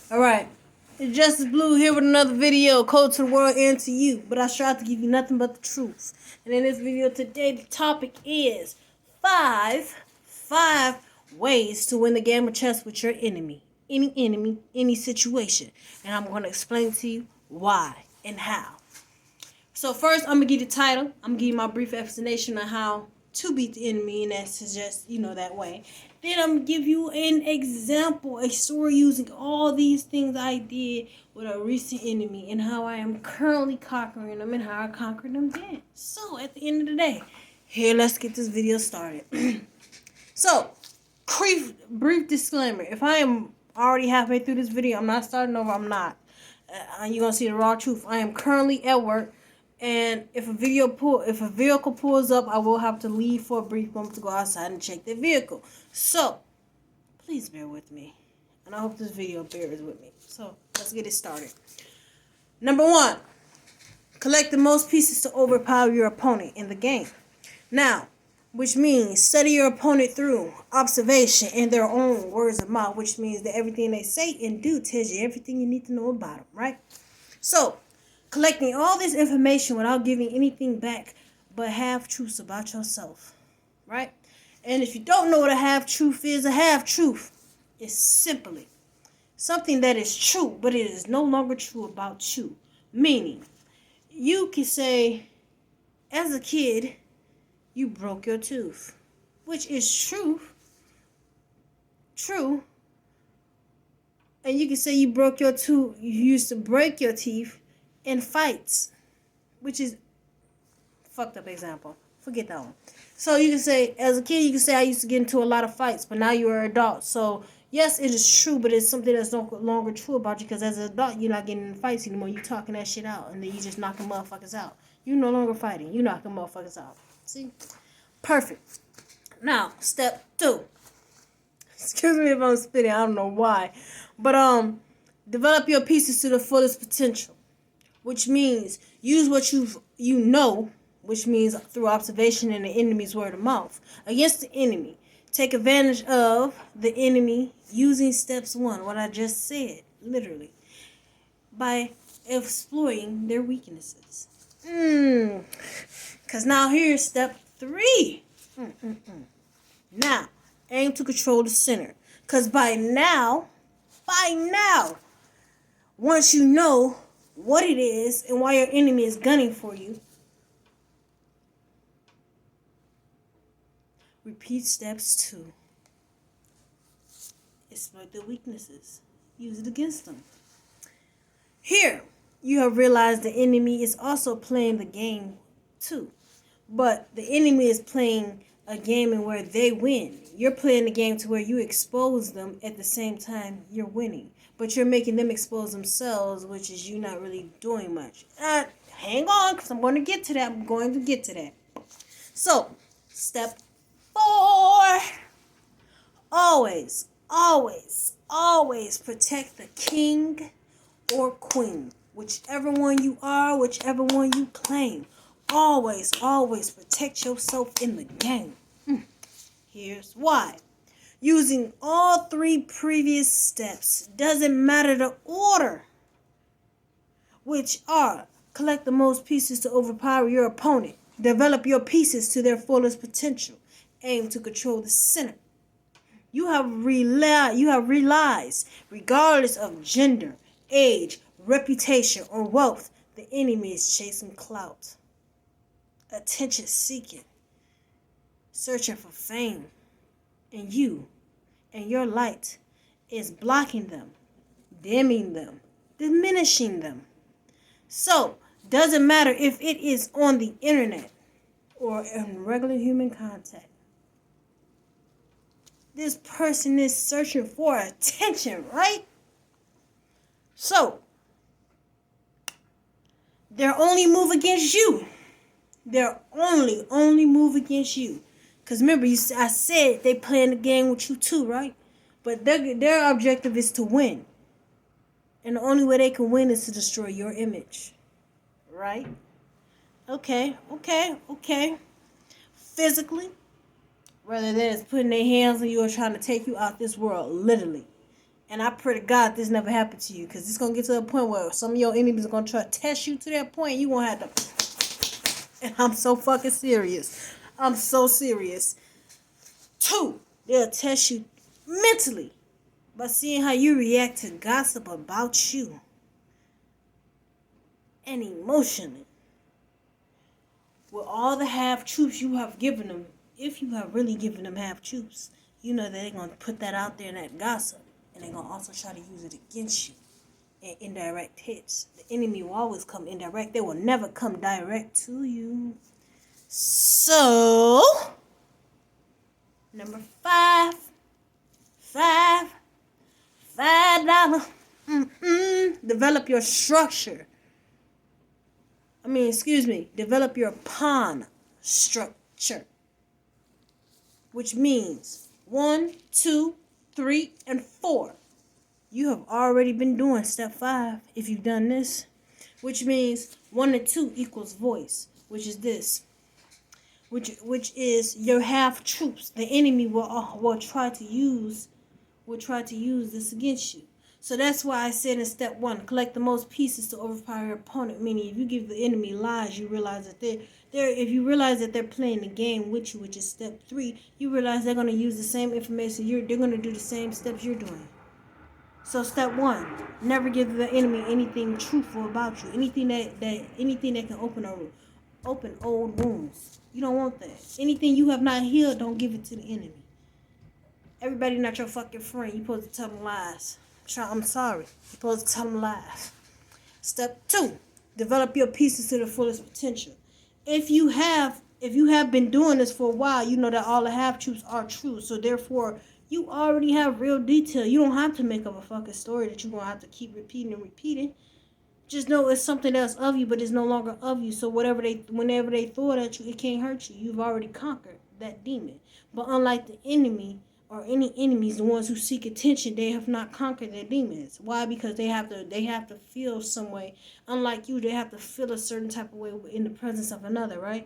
Alright, it's Justice Blue here with another video, code to the world and to you. But I strive to give you nothing but the truth. And in this video today, the topic is five ways to win the game of chess with your enemy. Any enemy, any situation. And I'm going to explain to you why and how. So first, I'm going to give you the title. I'm going to give you my brief explanation on how to beat the enemy, and that suggests, that way. Then I'm going to give you an example, a story using all these things I did with a recent enemy and how I am currently conquering them and how I conquered them then. So, at the end of the day, here, let's get this video started. So, brief disclaimer. If I am already halfway through this video, I'm not starting over, I'm not. You're going to see the raw truth. I am currently at work. And if a vehicle pulls up, I will have to leave for a brief moment to go outside and check the vehicle. So, please bear with me. And I hope this video bears with me. So, let's get it started. Number 1. Collect the most pieces to overpower your opponent in the game. Now, which means study your opponent through observation and their own words of mouth, which means that everything they say and do tells you everything you need to know about them, right? So, collecting all this information without giving anything back but half-truths about yourself, right? And if you don't know what a half-truth is simply something that is true, but it is no longer true about you. Meaning, you can say, as a kid, you broke your tooth, which is true, and you can say you broke your tooth, you used to break your teeth in fights, which is fucked up example. Forget that one. So you can say, as a kid, you can say I used to get into a lot of fights, but now you're an adult. So yes, it is true, but it's something that's no longer true about you because as an adult, you're not getting in fights anymore. You're talking that shit out, and then you just knocking motherfuckers out. You're no longer fighting. You're knocking motherfuckers out. See? Perfect. Now, step 2. Excuse me if I'm spitting. I don't know why. But, develop your pieces to the fullest potential. Which means use what you know, which means through observation and the enemy's word of mouth, against the enemy. Take advantage of the enemy using steps 1, what I just said, literally, by exploring their weaknesses. Because now here's step 3. Now, aim to control the center. Because by now, once you know what it is and why your enemy is gunning for you, repeat steps 2. Exploit their weaknesses. Use it against them. Here, you have realized the enemy is also playing the game too. But the enemy is playing a game in where they win. You're playing the game to where you expose them at the same time you're winning. But you're making them expose themselves, which is you not really doing much. Hang on, because I'm going to get to that. So, step 4. Always protect the king or queen. Whichever one you are, whichever one you claim. Always protect yourself in the game. Here's why. Using all 3 previous steps, doesn't matter the order, which are collect the most pieces to overpower your opponent, develop your pieces to their fullest potential, aim to control the center. You have realized, regardless of gender, age, reputation, or wealth, the enemy is chasing clout, attention seeking, searching for fame, and you and your light is blocking them, dimming them, diminishing them. So, doesn't matter if it is on the internet or in regular human contact. This person is searching for attention, right? So, their only move against you. Their only move against you. Because remember, I said they playing the game with you too, right? But their objective is to win. And the only way they can win is to destroy your image. Right? Okay. Physically, whether that is putting their hands on you or trying to take you out this world, literally. And I pray to God this never happened to you, because it's going to get to a point where some of your enemies are going to try to test you to that point. You're going to have to... And I'm so fucking serious. I'm so serious. 2, they'll test you mentally by seeing how you react to gossip about you. And emotionally. With all the half-truths you have given them, if you have really given them half-truths, you know that they're going to put that out there in that gossip. And they're going to also try to use it against you in indirect hits. The enemy will always come indirect. They will never come direct to you. So, number 5. $5. Develop your structure. Develop your pawn structure. Which means 1, 2, 3, and 4. You have already been doing step 5 if you've done this. Which means 1 and 2 equals voice. Which is this. Which is your half-truths. The enemy will try to use this against you. So that's why I said in step 1, collect the most pieces to overpower your opponent. Meaning, if you give the enemy lies, you realize that if you realize that they're playing the game with you, which is step 3, you realize they're going to use the same information. They're going to do the same steps you're doing. So step 1, never give the enemy anything truthful about you. Anything that can open old wounds. You don't want that. Anything you have not healed, don't give it to the enemy. Everybody not your fucking friend. You're supposed to tell them lies. I'm sorry. You're supposed to tell them lies. Step 2, develop your pieces to the fullest potential. If you have been doing this for a while, you know that all the half-truths are true. So therefore, you already have real detail. You don't have to make up a fucking story that you're going to have to keep repeating and repeating. Just know it's something else of you, but it's no longer of you. So whenever they throw it at you, it can't hurt you. You've already conquered that demon. But unlike the enemy, or any enemies, the ones who seek attention, they have not conquered their demons. Why? Because they have to feel some way. Unlike you, they have to feel a certain type of way in the presence of another, right?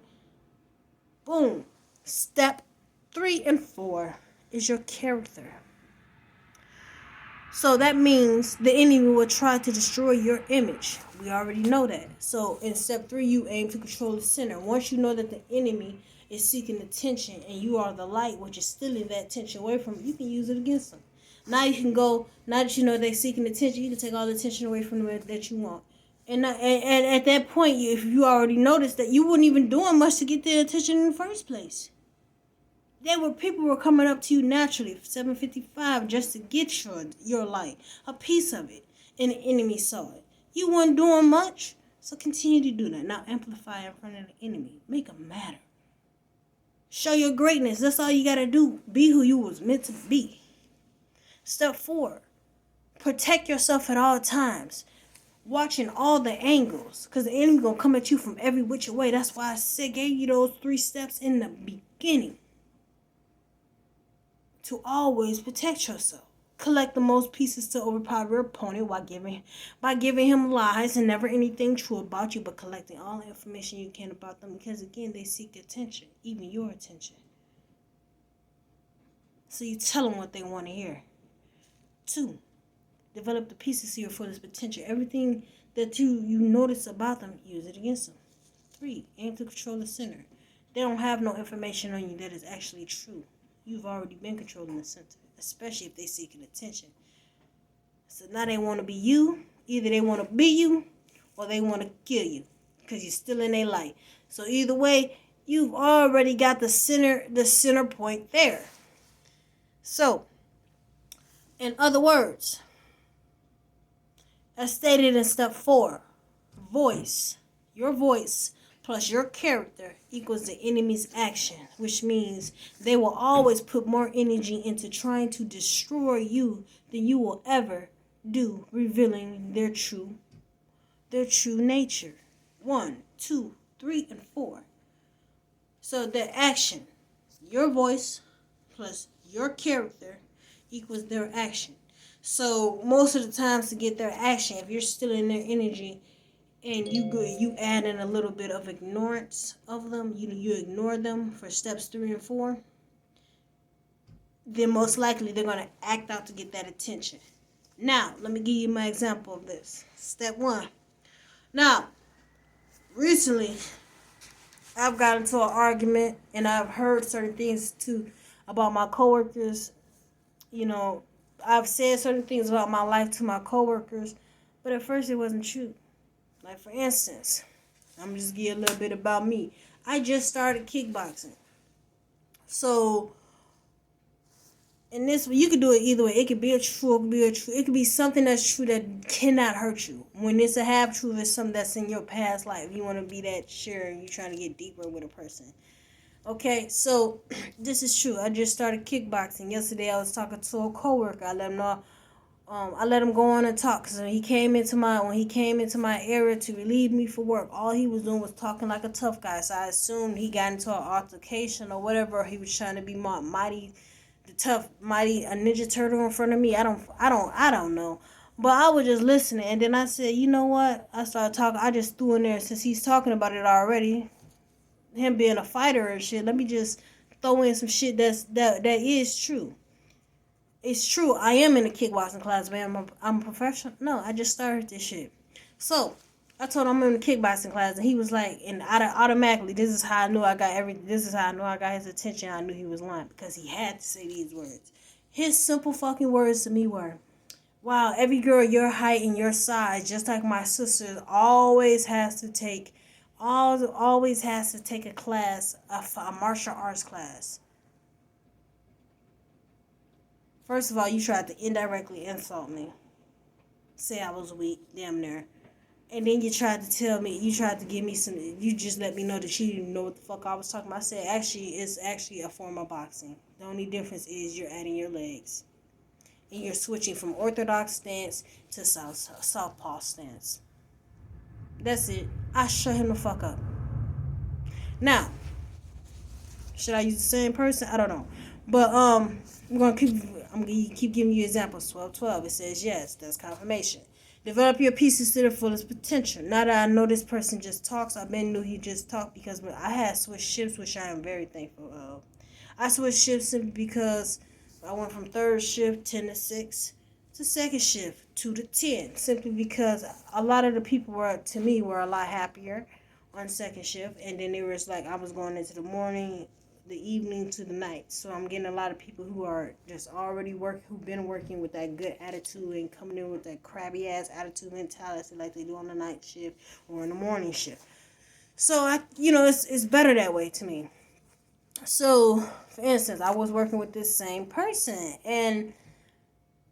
Boom. Step 3 and 4 is your character. So that means the enemy will try to destroy your image. We already know that. So in step 3, you aim to control the center. Once you know that the enemy is seeking attention and you are the light, which is stealing that attention away from you, you can use it against them. Now that you know they're seeking attention, you can take all the attention away from them that you want. And at that point, if you already noticed that you weren't even doing much to get their attention in the first place. People were coming up to you naturally, 755, just to get your light, a piece of it, and the enemy saw it. You weren't doing much, so continue to do that. Now amplify in front of the enemy. Make them matter. Show your greatness. That's all you got to do. Be who you was meant to be. Step 4. Protect yourself at all times. Watching all the angles. Because the enemy going to come at you from every which way. That's why I gave you those 3 steps in the beginning. To always protect yourself. Collect the most pieces to overpower your opponent by giving him lies and never anything true about you, but collecting all the information you can about them, because again, they seek attention, even your attention. So you tell them what they want to hear. 2, develop the pieces to your fullest potential. Everything that you notice about them, use it against them. 3, aim to control the center. They don't have no information on you that is actually true. You've already been controlling the center, especially if they're seeking attention. So now they want to be you. Either they want to be you or they want to kill you because you're still in their light. So either way, you've already got the center point there. So, in other words, as stated in step 4, your voice plus your character equals the enemy's action, which means they will always put more energy into trying to destroy you than you will ever do revealing their true nature. 1, 2, 3, and 4. So the action, your voice plus your character equals their action. So most of the times to get their action, if you're still in their energy, and you add in a little bit of ignorance of them, you ignore them for steps 3 and 4, then most likely they're going to act out to get that attention. Now, let me give you my example of this. Step one. Now, recently, I've gotten into an argument, and I've heard certain things too about my coworkers. You know, I've said certain things about my life to my coworkers, but at first it wasn't true. Like, for instance, I'm just give you a little bit about me. I just started kickboxing. So, in this, you could do it either way. It could be a true, it could be a true. It could be something that's true that cannot hurt you. When it's a half truth, it's something that's in your past life. You want to be that sure, and you're trying to get deeper with a person. Okay, so this is true. I just started kickboxing. Yesterday, I was talking to a coworker. I let him know. I let him go on and talk. Cause when he came into my area to relieve me for work, all he was doing was talking like a tough guy. So I assumed he got into an altercation or whatever. He was trying to be mighty, the tough, mighty, a ninja turtle in front of me. I don't know. But I was just listening, and then I said, you know what? I started talking. I just threw in there since he's talking about it already. Him being a fighter and shit. Let me just throw in some shit that is true. It's true. I am in a kickboxing class, man. I'm a professional. No, I just started this shit. So I told him I'm in a kickboxing class, and he was like, and automatically, this is how I knew I got everything. This is how I knew I got his attention. I knew he was lying because he had to say these words. His simple fucking words to me were, "Wow, every girl your height and your size, just like my sister, always has to take a class, a martial arts class." First of all, you tried to indirectly insult me. Say I was weak, damn near. And then you tried to give me some, you just let me know that you didn't know what the fuck I was talking about. I said, actually, it's actually a form of boxing. The only difference is you're adding your legs. And you're switching from orthodox stance to southpaw stance. That's it. I shut him the fuck up. Now, should I use the same person? I don't know. But I'm gonna keep giving you examples. 12:12. It says yes. That's confirmation. Develop your pieces to their fullest potential. Now that I know this person just talks, I've been knew he just talked because I had switched shifts, which I am very thankful of. I switched shifts simply because I went from third shift 10 to 6 to second shift 2 to 10. Simply because a lot of the people were a lot happier on second shift, and then it was like I was going into the morning, the evening to the night. So I'm getting a lot of people who are just already who've been working with that good attitude and coming in with that crabby ass attitude mentality like they do on the night shift or in the morning shift. So it's better that way to me. So for instance, I was working with this same person, and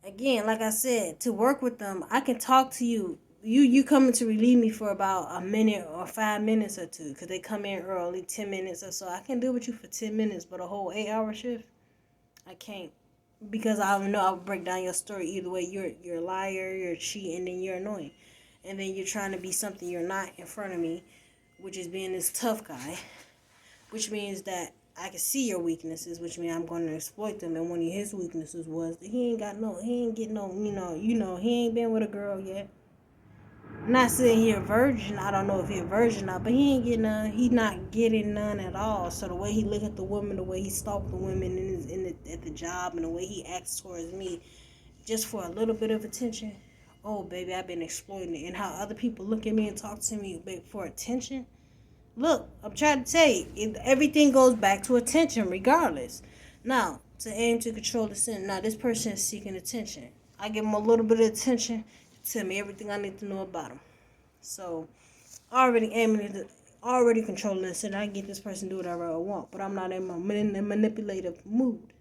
again, like I said, to work with them, I can talk to you. You coming to relieve me for about a minute or 5 minutes or two, because they come in early, 10 minutes or so. I can deal with you for 10 minutes, but a whole 8-hour shift, I can't. Because I know I'll break down your story either way. You're a liar, you're a cheat, and then you're annoying. And then you're trying to be something you're not in front of me, which is being this tough guy. Which means that I can see your weaknesses, which means I'm going to exploit them. And one of his weaknesses was that he ain't getting no, he ain't been with a girl yet. I'm not saying he a virgin. I don't know if he a virgin or not, but he ain't getting none. He not getting none at all. So the way he look at the women, the way he stalk the women at the job, and the way he acts towards me, just for a little bit of attention. Oh, baby, I've been exploiting it. And how other people look at me and talk to me for attention. Look, I'm trying to tell you, everything goes back to attention regardless. Now, to aim to control the sin. Now, this person is seeking attention. I give him a little bit of attention. Tell me everything I need to know about him. So, already controlling this, and I can get this person to do whatever I want. But I'm not in my manipulative mood.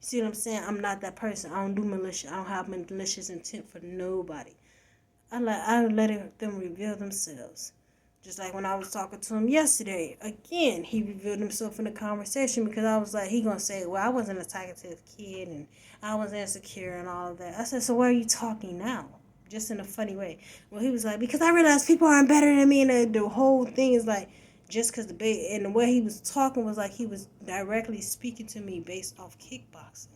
See what I'm saying? I'm not that person. I don't do malicious. I don't have malicious intent for nobody. I let them reveal themselves. Just like when I was talking to him yesterday. Again, he revealed himself in the conversation because I was like, he gonna say, well, I wasn't a talkative kid and I was insecure and all of that. I said, so why are you talking now? Just in a funny way. Well, he was like, because I realized people aren't better than me, and the whole thing is like, just because and the way he was talking was like he was directly speaking to me based off kickboxing.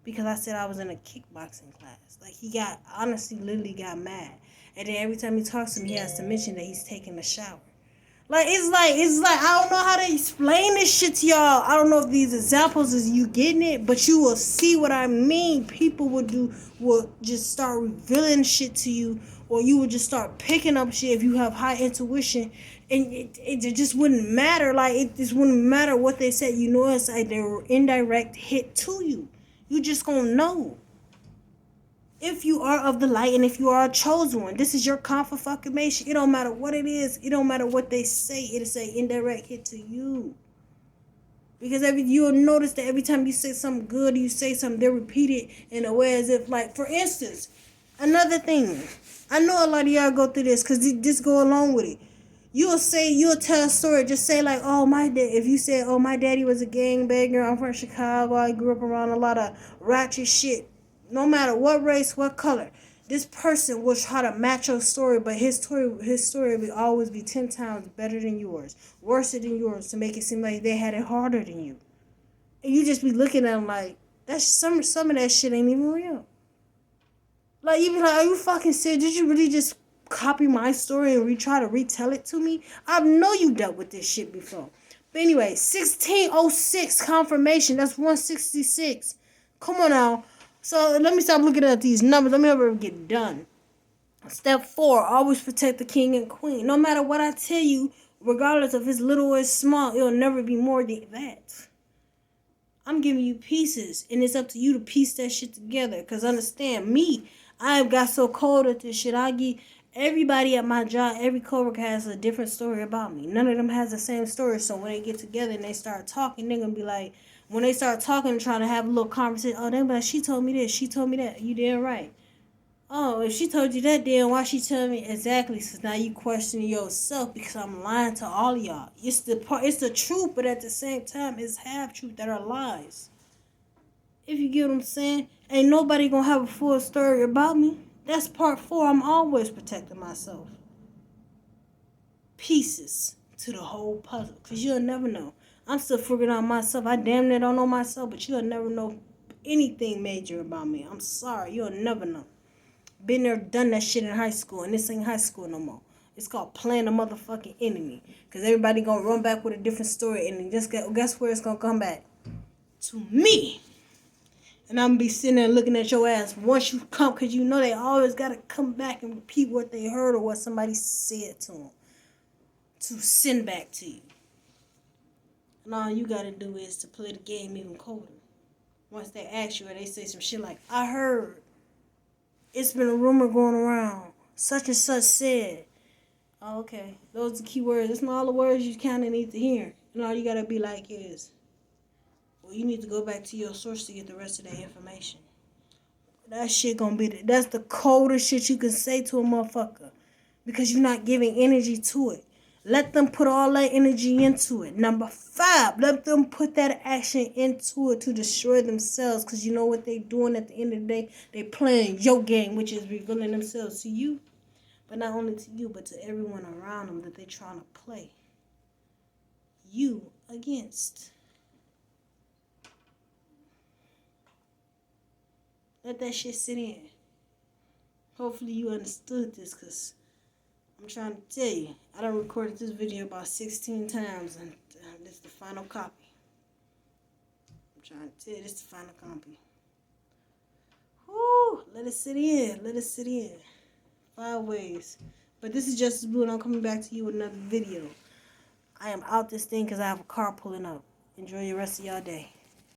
Because I said I was in a kickboxing class. Like, he literally got mad. And then every time he talks to me, he has to mention that he's taking a shower. Like it's like I don't know how to explain this shit to y'all. I don't know if these examples is you getting it, but you will see what I mean. People will just start revealing shit to you, or you would just start picking up shit if you have high intuition, and it just wouldn't matter. Like it just wouldn't matter what they said. You know, it's like their indirect hit to you. You just gonna know. If you are of the light and if you are a chosen one, this is your confirmation. It don't matter what it is. It don't matter what they say. It'll say indirect hit to you. Because you'll notice that every time you say something good, you say something, they repeat it in a way as if, like, for instance, another thing. I know a lot of y'all go through this because just go along with it. You'll tell a story, just say like, oh, if you say, oh, my daddy was a gangbanger, I'm from Chicago, I grew up around a lot of ratchet shit. No matter what race, what color, this person will try to match your story, but his story will always be 10 times better than yours, worse than yours, to make it seem like they had it harder than you. And you just be looking at them like, that's some of that shit ain't even real. Like, you be like, are you fucking serious? Did you really just copy my story and try to retell it to me? I know you dealt with this shit before. But anyway, 1606 confirmation. That's 166. Come on now. So let me stop looking at these numbers. Let me ever get done. Step 4, always protect the king and queen. No matter what I tell you, regardless if it's little or small, it'll never be more than that. I'm giving you pieces, and it's up to you to piece that shit together. Because understand, me, I have got so cold at this shit. I give everybody at my job, every coworker has a different story about me. None of them has the same story. So when they get together and they start talking, they're going to be like, when they start talking and trying to have a little conversation, oh, they're like, she told me this, she told me that. You did right. Oh, if she told you that, then why she tell me exactly? So now you questioning yourself because I'm lying to all of y'all. It's the truth, but at the same time, it's half truth that are lies. If you get what I'm saying, ain't nobody gonna have a full story about me. That's part 4. I'm always protecting myself. Pieces to the whole puzzle, cause you'll never know. I'm still figuring out myself. I damn near don't know myself, but you'll never know anything major about me. I'm sorry, you'll never know. Been there, done that shit in high school, and this ain't high school no more. It's called playing the motherfucking enemy. Because everybody gonna run back with a different story, and just guess where it's gonna come back? To me. And I'm gonna be sitting there looking at your ass once you come, because you know they always gotta come back and repeat what they heard or what somebody said to them. To send back to you. And all you gotta do is to play the game even colder. Once they ask you or they say some shit like, I heard. It's been a rumor going around. Such and such said. Oh, okay. Those are the key words. It's not all the words you kind of need to hear. And all you got to be like is, well, you need to go back to your source to get the rest of that information. That shit gonna be, that's the coldest shit you can say to a motherfucker. Because you're not giving energy to it. Let them put all that energy into it. Number 5, let them put that action into it to destroy themselves. Because you know what they doing at the end of the day? They playing your game, which is revealing themselves to you. But not only to you, but to everyone around them that they trying to play you against. Let that shit sit in. Hopefully you understood this, because I'm trying to tell you, I done recorded this video about 16 times, and this is the final copy. I'm trying to tell you, this is the final copy. Whoo, let it sit in, let it sit in. 5 ways. But this is Justice Blue, and I'm coming back to you with another video. I am out this thing because I have a car pulling up. Enjoy the rest of y'all day.